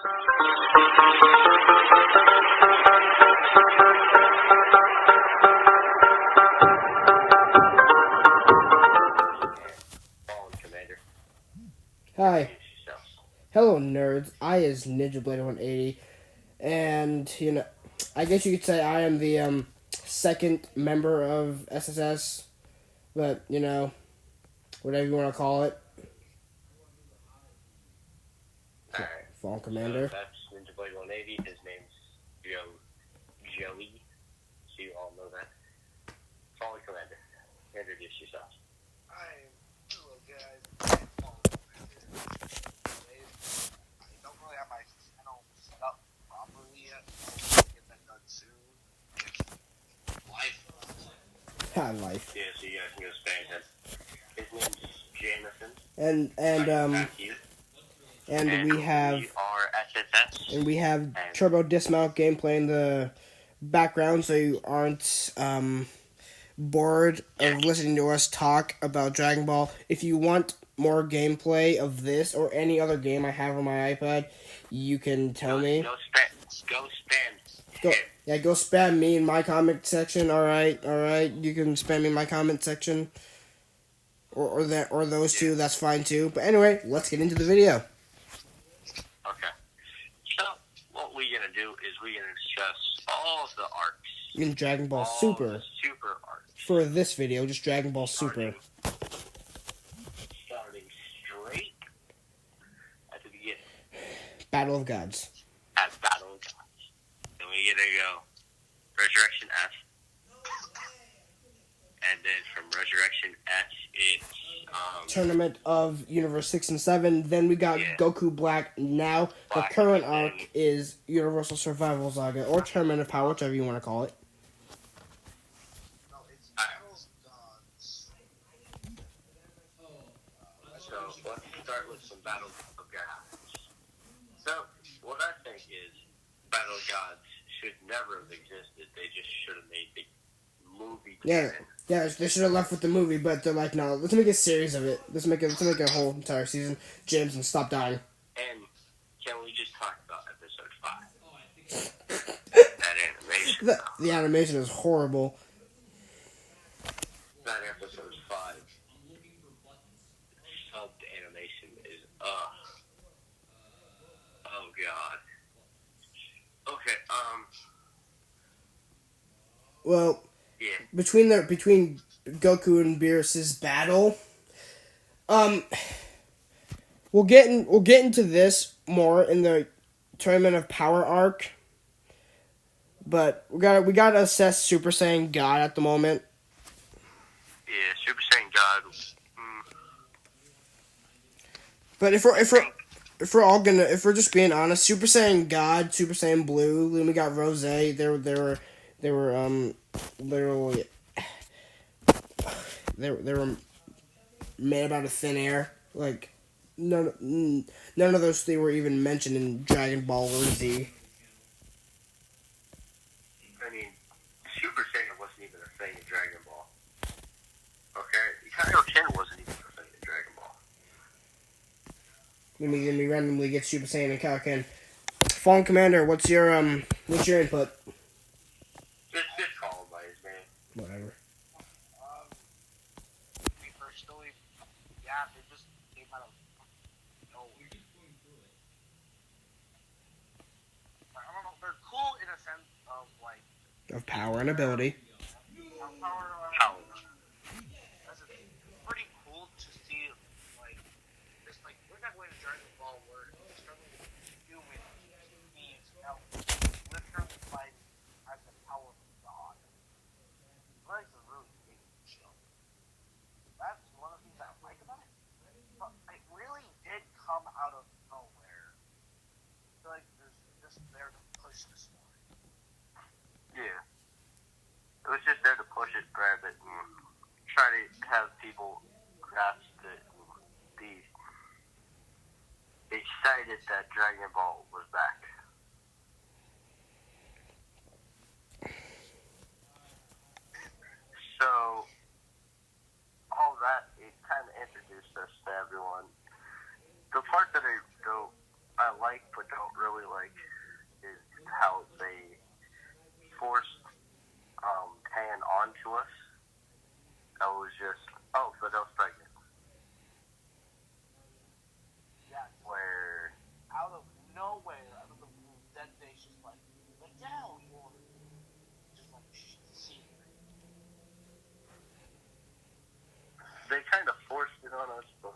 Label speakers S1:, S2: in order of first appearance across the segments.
S1: Hi. Hello, nerds. I is Ninja Blade 180, and I guess you could say I am the second member of SSS, but whatever you want to call it.
S2: Alright.
S1: Fallen Commander.
S2: So that's Ninja Blade 180. His name's Joey. So you all know that. Fallen Commander. Introduce yourself.
S3: Hello guys. I'm Fallen Commander. I don't really have my channel set up properly yet. I'll get that done soon. Life.
S1: Life.
S2: Yeah, so you guys can go spam him. His name's Jameson.
S1: And we have
S2: we are SSS.
S1: and we have Turbo Dismount gameplay in the background, so you aren't bored of listening to us talk about Dragon Ball. If you want more gameplay of this or any other game I have on my iPad, you can tell me.
S2: Go spam.
S1: Go spam me in my comment section. All right. You can spam me in my comment section, or those two. That's fine too. But anyway, let's get into the video.
S2: Okay. So what we're gonna do is we're gonna discuss all of the arcs
S1: In Dragon Ball
S2: all
S1: Super.
S2: the super arcs.
S1: For this video, just Dragon Ball Super.
S2: Starting straight at the beginning.
S1: Battle of Gods.
S2: At Battle of Gods. Then we're gonna go Resurrection F. And then from Resurrection F, it's
S1: Tournament of Universe 6 and 7. Then we got Goku Black. Now, the current arc is Universal Survival Saga, or Tournament of Power, whichever you want to call it.
S3: No, it's Battle of Gods.
S2: So let's start with some Battle of Gods. So what I think is Battle of Gods should never have existed. They just should have made the movie canon.
S1: Yeah, they should have left with the movie, but they're like, no, let's make a series of it. Let's make a whole entire season. James, and stop dying.
S2: And can we just talk about episode 5? That animation.
S1: The animation is horrible.
S2: That episode 5. Subbed animation is oh god. Okay,
S1: Well,
S2: yeah.
S1: between Goku and Beerus's battle, we'll get into this more in the Tournament of Power arc. But we gotta assess Super Saiyan God at the moment.
S2: Yeah, Super Saiyan God.
S1: But if we're just being honest, Super Saiyan God, Super Saiyan Blue, then we got Rose. They were literally they were made out of thin air. Like none of those three were even mentioned in Dragon Ball or Z.
S2: I mean, Super Saiyan wasn't even a thing in Dragon Ball. Okay, Kaioken wasn't even a thing in Dragon Ball.
S1: Let me randomly get Super Saiyan and Kaioken. Fallen Commander, what's your input?
S2: Just call him by his name.
S1: Whatever.
S3: Me personally, yeah, they just came out of nowhere. I don't know, they're cool in a sense of like
S1: Of power and ability.
S3: power.
S2: Power.
S3: That's pretty cool to see, like, just like we're not going to Dragon Ball where it's struggling with human beings now, literally fighting as the power of God. Like a really big show. That's one of the things I like about it. But it really did come out of nowhere. I feel like there's just there to push the story.
S2: Yeah. It was just there to push it, grab it, and try to have people grasp it and be excited that Dragon Ball was back. So, all that, it kind of introduced us to everyone. The part that I like but don't really forced Tan onto us. I was just, Fidel's pregnant.
S3: Yeah,
S2: Where
S3: out of nowhere, out of the blue, that day's just like down, or just like see.
S2: they kind of forced it on us, but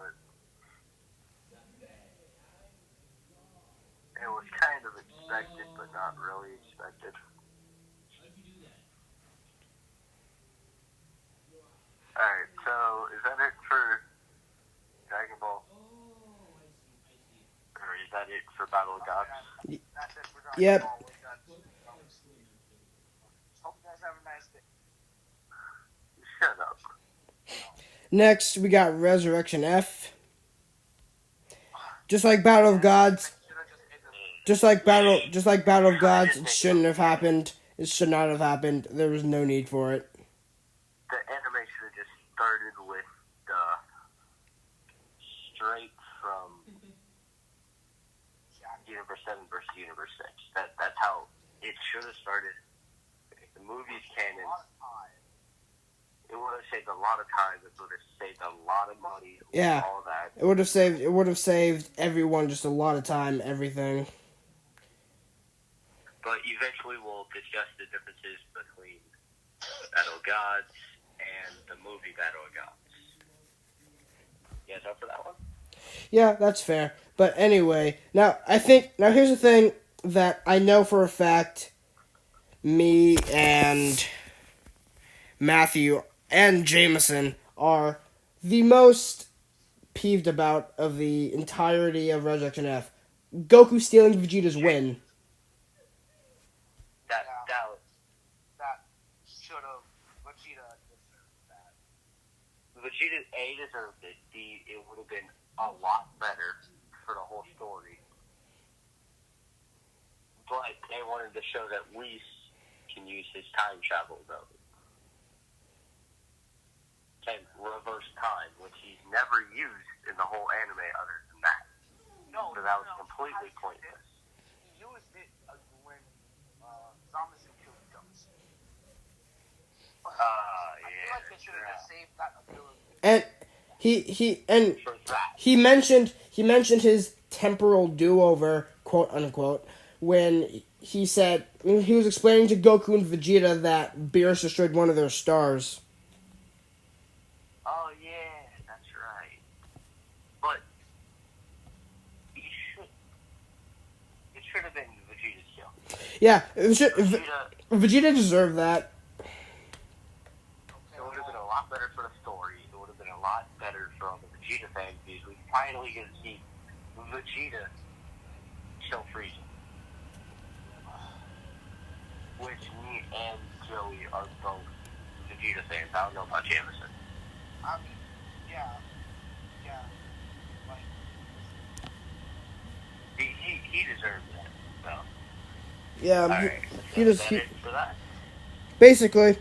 S2: it was kind of expected, but not really expected. Alright, so is that it for Dragon Ball? Or is that it for Battle of Gods?
S3: That's it for Dragon
S1: Yep.
S3: Ball. Hope you guys have a nice day.
S2: Shut up.
S1: Next, we got Resurrection F. Just like Battle of Gods, just like Battle of Gods, it shouldn't have happened. It should not have happened. There was no need for it.
S2: The anime should have just started with straight from Universe 7 versus Universe 6. That's how it should have started. If the movie's canon, it would have saved a lot of time. It would have saved a lot of money.
S1: Yeah.
S2: All of that.
S1: It would have saved everyone just a lot of time, everything.
S2: But eventually we'll discuss the differences between Battle of Gods and the movie Battle of Gods. You guys up for that one?
S1: Yeah, that's fair. But anyway, now here's the thing that I know for a fact me and Matthew and Jameson are the most peeved about of the entirety of Resurrection F. Goku stealing Vegeta's win.
S3: That should have Vegeta deserved that.
S2: Vegeta A deserved it. B, it would have been a lot better for the whole story. But they wanted to show that Whis can use his time travel ability. Can reverse time, which he's never used in the whole anime other than that. So that was completely pointless.
S3: He used it when Zamasu killed Ghost. I feel like they should have just saved that ability.
S1: And he mentioned his temporal do-over, quote unquote, when he said he was explaining to Goku and Vegeta that Beerus destroyed one of their stars.
S2: Oh yeah, that's right. But it should have been Vegeta's kill.
S1: Yeah, Vegeta deserved that.
S2: It would have been a lot better for the story. It would have been a lot better for all the Vegeta fans because we finally get to see Vegeta kill Frieza. Which me and Joey are both Vegeta fans. I don't know about Jameson.
S3: I mean, yeah. Like,
S2: he deserves that. So.
S1: Yeah,
S2: Alright,
S1: he
S2: is
S1: does.
S2: that it for that?
S1: Basically,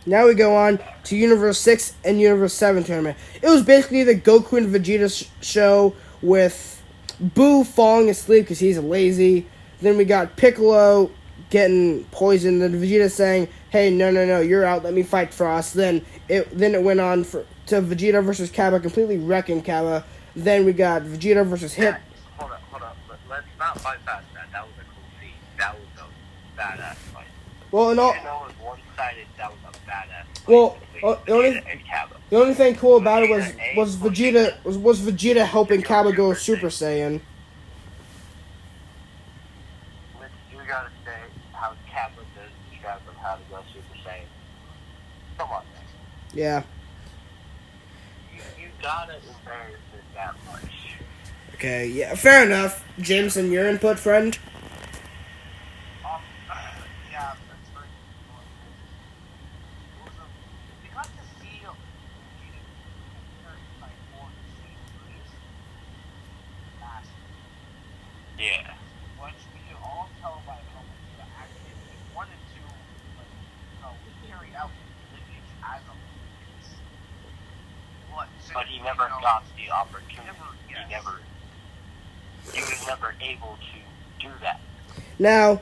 S1: now we go on to Universe 6 and Universe 7 tournament. It was basically the Goku and Vegeta show with Boo falling asleep because he's lazy. Then we got Piccolo getting poisoned. Then Vegeta saying, "Hey, no, you're out. Let me fight Frost." Then it went on to Vegeta versus Kappa, completely wrecking Kappa. Then we got Vegeta versus Hit.
S2: Hold up. Let's not bypass that. That was a cool scene. That was a badass fight.
S1: Well, and all.
S2: Even though it was one-sided, that was a badass fight.
S1: Well,
S2: between Vegeta and Kappa.
S1: The only thing cool about it was Vegeta helping Kappa go Super Saiyan.
S2: You gotta say how Kappa does describe him how to go Super Saiyan. Come on, man.
S1: Yeah.
S2: You gotta embarrass it that much.
S1: Okay, yeah, fair enough. Jameson, your input, friend?
S3: yeah, that's very cool. We got to see like more
S2: Yeah.
S3: which we can all tell by how much the acting wanted to carry out the lineage as a
S2: But he never got the opportunity. He was never able to do that.
S1: Now.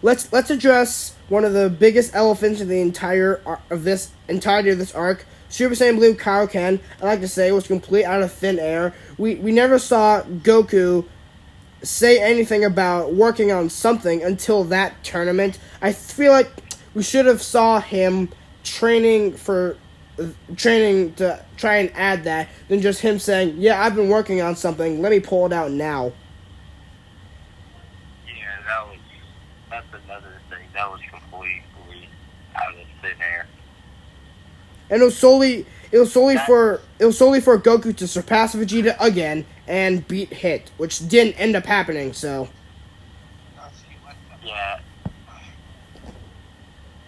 S1: Let's address one of the biggest elephants in the entirety of this arc. Super Saiyan Blue Kaioken, I like to say, was complete out of thin air. We never saw Goku say anything about working on something until that tournament. I feel like we should have saw him training to try and add that than just him saying, "Yeah, I've been working on something. Let me pull it out now."
S2: Yeah, that's another thing. That was completely out of thin air.
S1: And it was solely for Goku to surpass Vegeta again and beat Hit, which didn't end up happening. So
S2: yeah,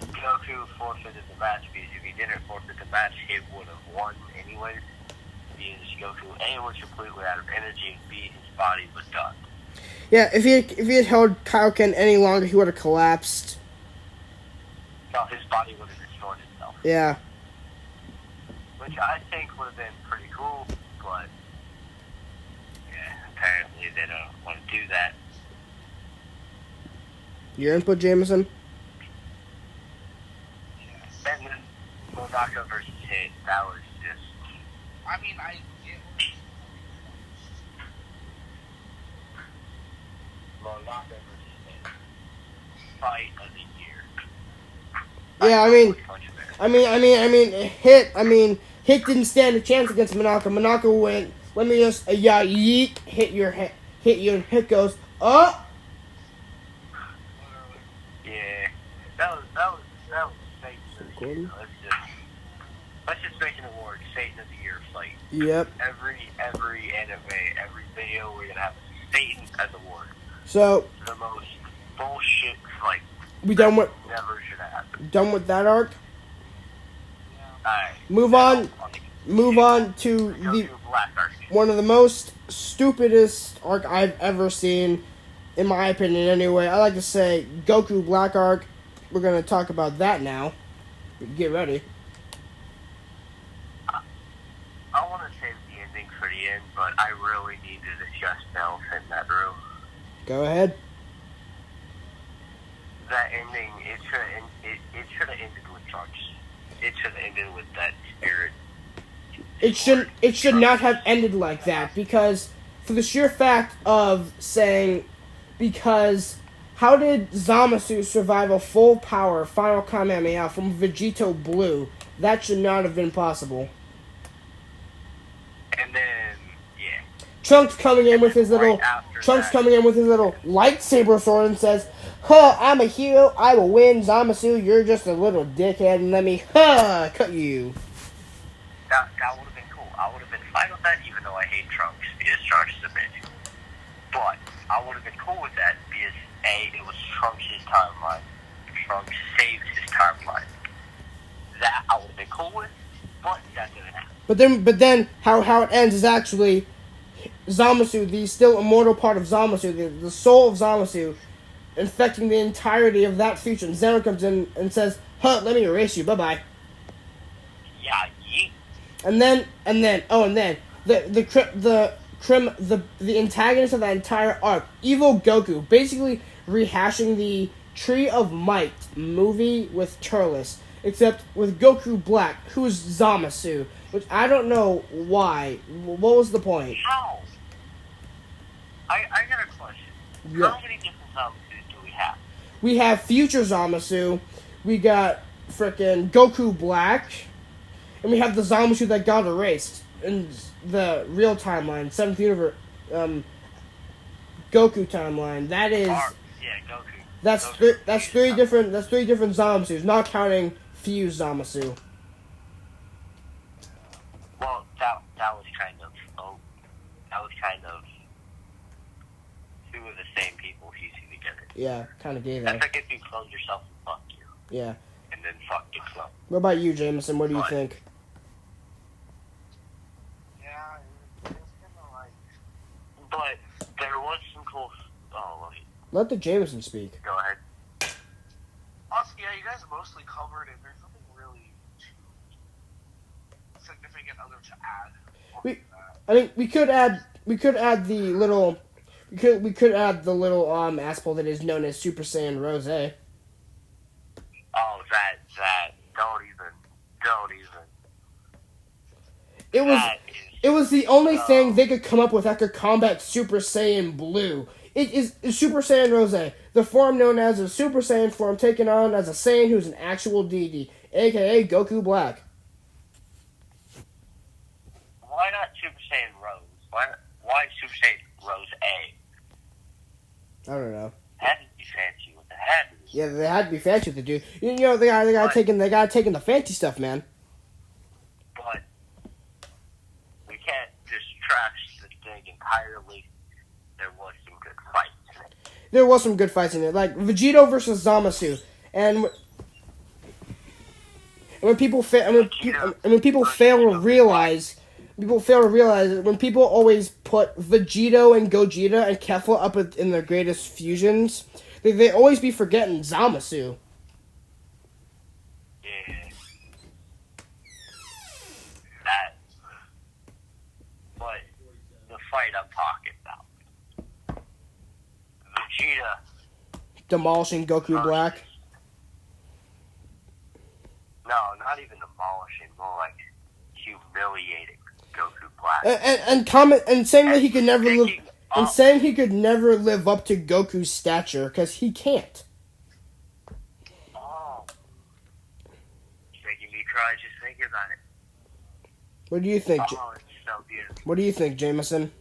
S2: Goku forfeited the match because if he didn't forfeit the match, Hit would have won anyways. Because Goku A was completely out of energy and B his body was done.
S1: yeah, if he had held Kaioken any longer, he would have collapsed.
S2: No, his body would have destroyed itself.
S1: Yeah.
S2: Which I think would have been pretty cool, but yeah, apparently they don't want to do that.
S1: Your input, Jameson?
S2: And then Monaka versus Hit, that was just...
S3: I mean, I get
S2: Monaka versus Hit. Fight of the year.
S1: Yeah, I mean, Hit didn't stand a chance against Monaka. Monaka went, let me just, yeet, hit you, and Hit goes, oh!
S2: Yeah, that was Satan of the year. Let's just make an award, Satan of the Year fight.
S1: Yep.
S2: Every anime, every video, we're gonna have Satan as award.
S1: So,
S2: The most bullshit fight.
S1: we done with that arc?
S2: Alright.
S1: Move on to one of the most stupidest arc I've ever seen, in my opinion anyway. I like to say Goku Black Arc. We're going to talk about that now. Get ready.
S2: I want to save the ending for the end, but I really need to adjust the elephant in that room.
S1: Go ahead.
S2: That ending, it should have ended with Trunks. It should have ended with that spirit.
S1: It should not have ended like that, because for the sheer fact of saying, because how did Zamasu survive a full power final Kamehameha from Vegito Blue? That should not have been possible.
S2: And then, yeah.
S1: Trunks coming in with his little lightsaber sword and says, "Huh, I'm a hero, I will win. Zamasu, you're just a little dickhead, and let me, cut you."
S2: That would have been cool. I would have been fine with that, even though I hate Trunks, because Trunks is a bitch. But I would have been cool with that, because A, it was Trunks' timeline. Trunks saved his timeline. That I would have been cool with, but that didn't happen.
S1: But then how it ends is actually Zamasu, the still immortal part of Zamasu, the soul of Zamasu, infecting the entirety of that future. And Zeno comes in and says, "Huh, let me erase you. Bye bye."
S2: Yeah, yeet.
S1: And then the antagonist of that entire arc, Evil Goku, basically rehashing the Tree of Might movie with Turles, except with Goku Black, who's Zamasu, which I don't know why. What was the point?
S2: How? I got a question.
S1: Yeah.
S2: How many different Zamasus do we have?
S1: We have future Zamasu, we got frickin' Goku Black, and we have the Zamasu that got erased in the real timeline, 7th universe, Goku timeline. That is,
S2: Yeah, Goku.
S1: that's three different Zamasus, not counting fused Zamasu.
S2: Well, that was kind of two of the same people fusing together.
S1: Yeah, kind of gay
S2: That's
S1: there.
S2: like if you clone yourself and fuck you,
S1: Yeah.
S2: and then fuck your clone.
S1: What about you, Jameson? What do you think?
S3: Yeah, it's kind of like...
S2: But there was some cool... Oh, wait.
S1: Let the Jameson speak.
S2: Go ahead.
S3: Also, yeah, you guys mostly covered it. There's nothing really too significant other to add.
S1: I mean, we could add the little We could add the little asshole that is known as Super Saiyan Rose.
S2: Oh, that. Don't even.
S1: It was
S2: That is
S1: it was the only
S2: so-
S1: thing they could come up with that could combat Super Saiyan Blue. It is Super Saiyan Rose, the form known as a Super Saiyan form taken on as a Saiyan who's an actual deity, aka Goku Black.
S2: Why not Super Saiyan Rose? Why Super Saiyan Rose A?
S1: I don't know.
S2: Had to be fancy with the head.
S1: Yeah, they had to be fancy with the dude. You know, they got taking the fancy stuff, man.
S2: But we can't just trash the thing entirely. There was some good fights in it.
S1: There was some good fights in it, like Vegito versus Zamasu, and when people fail to realize. People fail to realize that when people always put Vegito and Gogeta and Kefla up in their greatest fusions, they always be forgetting Zamasu.
S2: Yeah. That. But the fight I'm talking about. Vegeta.
S1: Demolishing Goku Black.
S2: No, not even demolishing, more like humiliating Goku Black.
S1: And saying that he could never live,
S2: Picking
S1: and
S2: up-
S1: saying he could never live up to Goku's stature because he can't.
S2: Oh. It's making me cry just thinking about it.
S1: What do you think?
S2: Oh, it's so beautiful.
S1: What do you think, Jameson?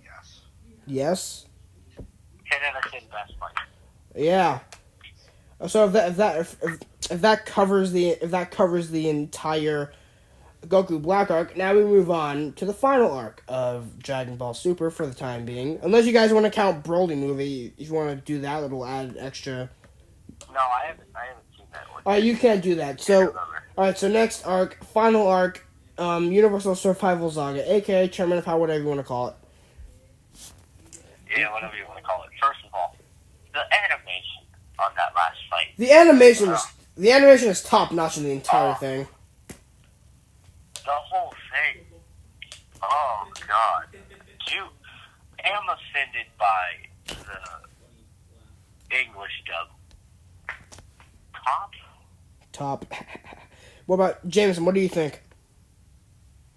S3: Yes.
S1: Yes.
S2: 10 out of 10 best fight.
S1: Yeah. So if that covers the entire Goku Black arc, now we move on to the final arc of Dragon Ball Super for the time being. Unless you guys want to count Broly movie, if you want to do that, it'll add extra.
S2: No, I haven't seen that one.
S1: Alright, you can't do that. So, alright, so next arc, final arc, Universal Survival Saga, aka Tournament of Power, whatever you want to call it.
S2: Yeah, whatever you want to call it. First of all, the animation on that last fight.
S1: The animation is top notch in the entire thing.
S2: The whole thing. Oh, God. I'm offended by the English dub.
S1: Top. What about Jameson? What do you think?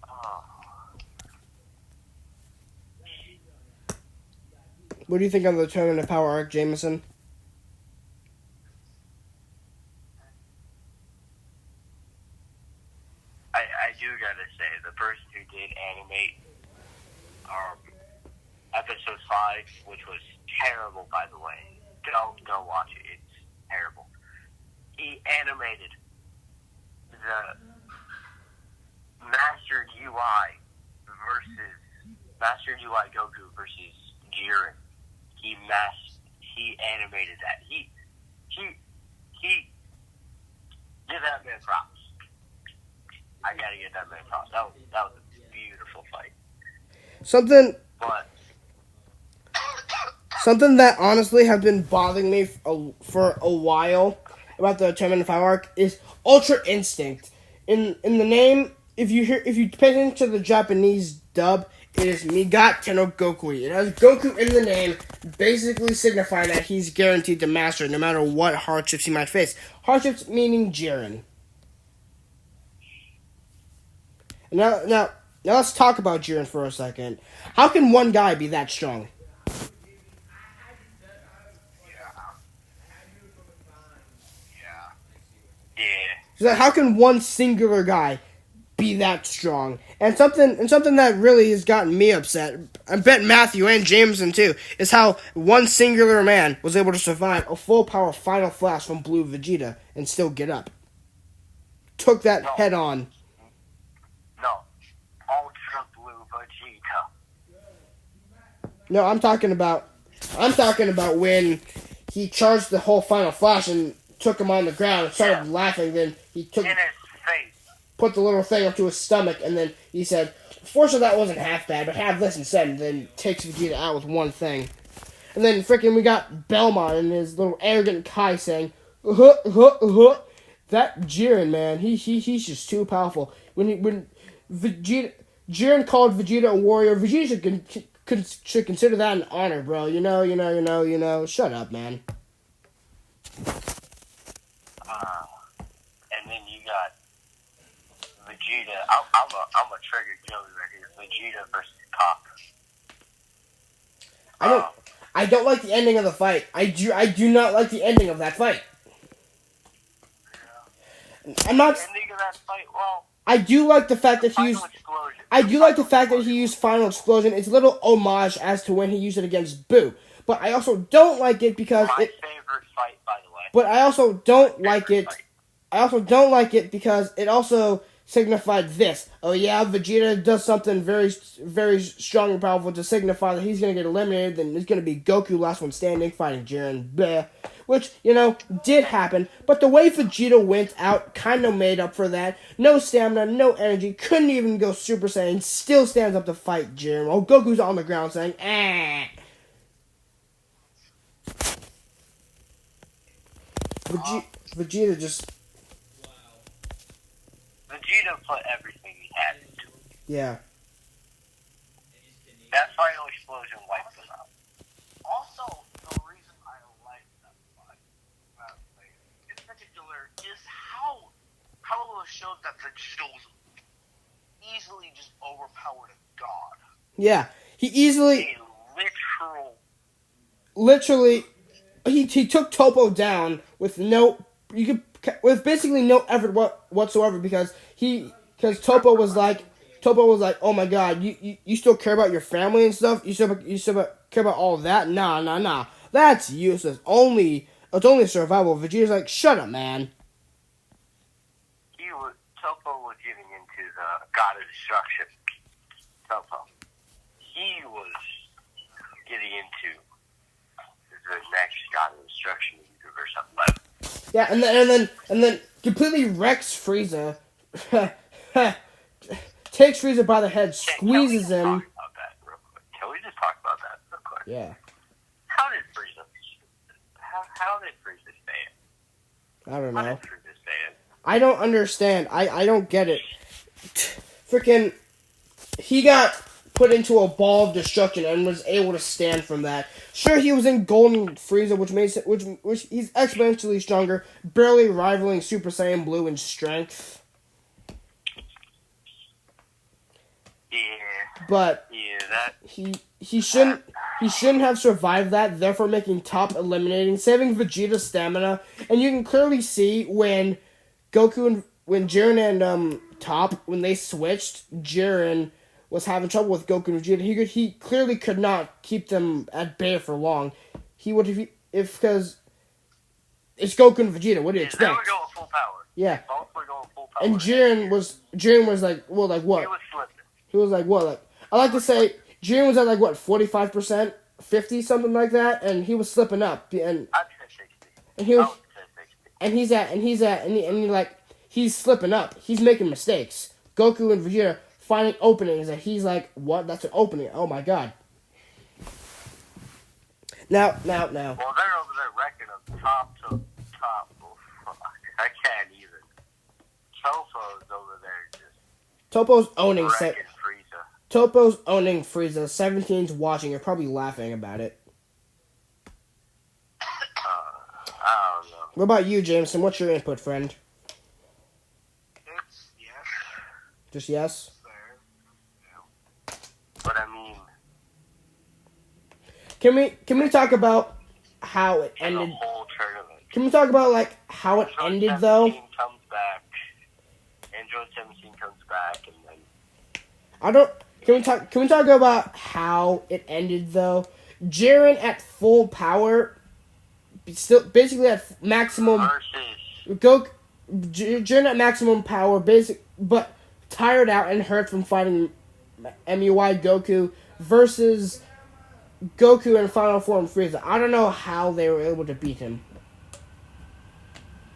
S2: Oh.
S1: What do you think on the Tournament of Power arc, Jameson?
S2: I do gotta say, the person who did animate episode 5, which was terrible, by the way. Don't go watch it. It's terrible. He animated the Master UI Goku versus Jiren. He animated that. He give that man props. I gotta get that man props. That was a beautiful fight.
S1: Something that honestly have been bothering me for a while about the Tournament of Power arc is Ultra Instinct. In the name, if you pay attention to the Japanese dub, it is Migatte no Gokui. It has Goku in the name, basically signifying that he's guaranteed to master no matter what hardships he might face. Hardships meaning Jiren. Now let's talk about Jiren for a second. How can one guy be that strong?
S2: Yeah.
S1: So how can one singular guy be that strong? And something that really has gotten me upset, I bet Matthew and Jameson too, is how one singular man was able to survive a full power Final Flash from Blue Vegeta and still get up. Took that head on.
S2: No. Ultra Blue Vegeta.
S1: No, I'm talking about when he charged the whole Final Flash and took him on the ground and started laughing. Then he
S2: In his face.
S1: put the little thing up to his stomach, and then he said, "Fortunately, that wasn't half bad, but have this instead." And then takes Vegeta out with one thing. And then frickin' we got Belmont and his little arrogant Kai saying, That Jiren, man, he's just too powerful. When Jiren called Vegeta a warrior, Vegeta should consider that an honor, bro. You know. Shut up, man.
S2: And then you got Vegeta. I'm a trigger Joey right here. Vegeta versus Cop.
S1: I don't like the ending of the fight. I do not like the ending of that fight. I'm not.
S2: The ending of that fight. Well,
S1: I do like the fact that he
S2: final
S1: used.
S2: explosion.
S1: I do like the fact that he used Final Explosion. It's a little homage as to when he used it against Boo. But I also don't like it because
S2: My favorite fight, by the way.
S1: But I also don't like it. I also don't like it because it also signified this. Oh yeah, Vegeta does something very, very strong and powerful to signify that he's gonna get eliminated. Then it's gonna be Goku last one standing fighting Jiren. Bleh. Which, did happen. But the way Vegeta went out kind of made up for that. No stamina, no energy, couldn't even go Super Saiyan. Still stands up to fight Jiren. While Goku's on the ground saying, eh. Vegeta just...
S2: Vegeta put everything he had into it.
S1: Yeah.
S2: That final explosion wiped him out.
S3: Also, the reason I like that fight, in particular, is how it was showed that Vegeta was easily just overpowered a god.
S1: Yeah. He easily...
S2: A
S1: literally, he took Topo down with with basically no effort whatsoever because Topo was like, oh my god, you still care about your family and stuff? You still care about all of that? Nah. That's useless. It's only survival. Vegeta's like, shut up, man.
S2: Topo was getting into the God of Destruction. Topo. He was getting into the next God of Destruction universe on 11.
S1: Yeah, and then completely wrecks Frieza. Takes Frieza by the head, squeezes him.
S2: Can we just talk about that real quick?
S1: Yeah.
S2: How did Frieza stay?
S1: I don't
S2: How
S1: know.
S2: did Frieza stay?
S1: I don't understand. I don't get it. Freaking, he got put into a ball of destruction and was able to stand from that. Sure, he was in Golden Frieza, which he's exponentially stronger, barely rivaling Super Saiyan Blue in strength.
S2: Yeah.
S1: But he shouldn't have survived that, therefore making Top eliminating, saving Vegeta's stamina, and you can clearly see when Jiren and Top, when they switched, Jiren was having trouble with Goku and Vegeta. He clearly could not keep them at bay for long. He would because it's Goku and Vegeta. What do you expect?
S2: They were going full power.
S1: Yeah.
S2: Both were going full power.
S1: And Jiren was like, well, like what?
S2: He was slipping.
S1: He was like, what? Like, I like to say Jiren was at like what, 45%, 50, something like that, and he was slipping up. And
S2: I'd say 60.
S1: and he was,
S2: I would say 60.
S1: he's slipping up. He's making mistakes. Goku and Vegeta finding openings, and he's like, what? That's an opening. Oh my god. Now.
S2: Well, they're over there wrecking them top to top. Oh, fuck. I can't even. Topo's over there just
S1: Topo's owning
S2: wrecking Frieza.
S1: Topo's owning Frieza. 17's watching. You're probably laughing about it.
S2: I don't know.
S1: What about you, Jameson? What's your input, friend?
S3: It's yes.
S1: Just yes?
S2: But I mean,
S1: Can we talk about how it
S2: in the
S1: ended?
S2: whole tournament.
S1: Can we talk about like how it
S2: Android
S1: ended
S2: 17
S1: though?
S2: comes back. Android 17 comes back, and then
S1: I don't. Can we talk about how it ended though? Jiren at full power, still basically at maximum.
S2: versus
S1: Jiren at maximum power, but tired out and hurt from fighting MUI Goku versus Goku in final form Frieza. I don't know how they were able to beat him.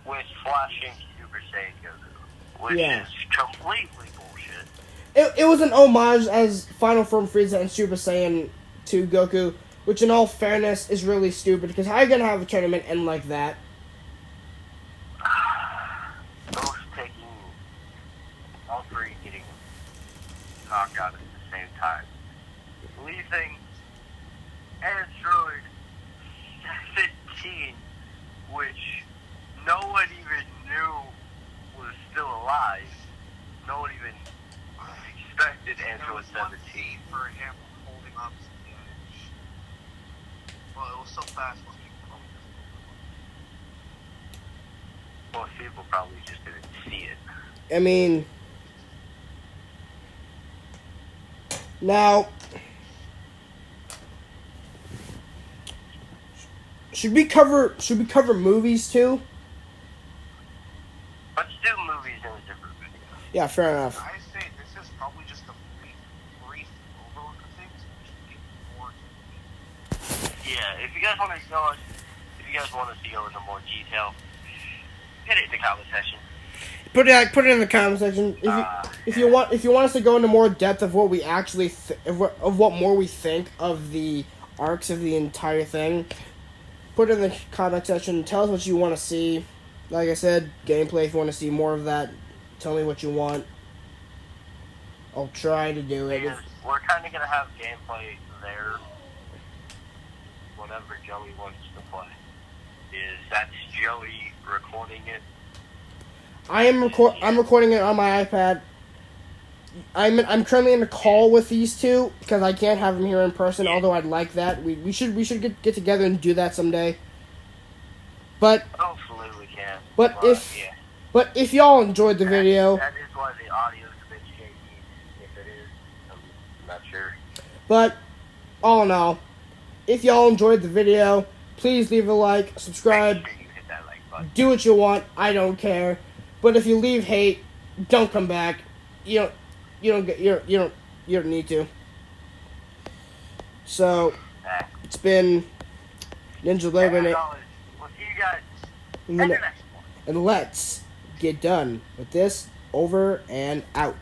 S2: with flashing Super Saiyan Goku, which
S1: Yeah.
S2: is completely bullshit.
S1: It was an homage as final form Frieza and Super Saiyan 2 Goku, which in all fairness is really stupid because how are you gonna have a tournament end like that?
S2: Both taking all three getting knocked out at the same time. Leaving
S3: was so fast. Most people probably doesn't.
S2: Most people probably just didn't see it.
S1: I mean, now, should we cover movies too?
S2: Let's do movies in a different video.
S1: Yeah, fair enough.
S3: I say this is probably just a brief overlook of things. We should get more to
S2: Yeah, if you guys want to go, if you guys want us to go into more detail, hit it in the comment section.
S1: Put it in the comment section if you want us to go into more depth of what we actually of what more we think of the arcs of the entire thing. Put it in the comment section. Tell us what you want to see. Like I said, gameplay. If you want to see more of that, tell me what you want. I'll try to do it.
S2: Because we're kind of gonna have gameplay there. Whatever Joey wants to play, that's Joey recording it.
S1: I'm recording it on my iPad. I'm currently in a call with these two because I can't have them here in person. Although I'd like that. We should get together and do that someday. But
S2: hopefully we can.
S1: But if y'all enjoyed the video,
S2: that is why the audio is a bit shaky. If it is, I'm not sure.
S1: But all in all, if y'all enjoyed the video, please leave a like, subscribe,
S2: Make sure you hit that like button.
S1: do what you want. I don't care. But if you leave hate, don't come back. You don't need to. So it's been Ninja Labor,
S2: We'll see you guys in the next one.
S1: and let's get done with this. Over and out.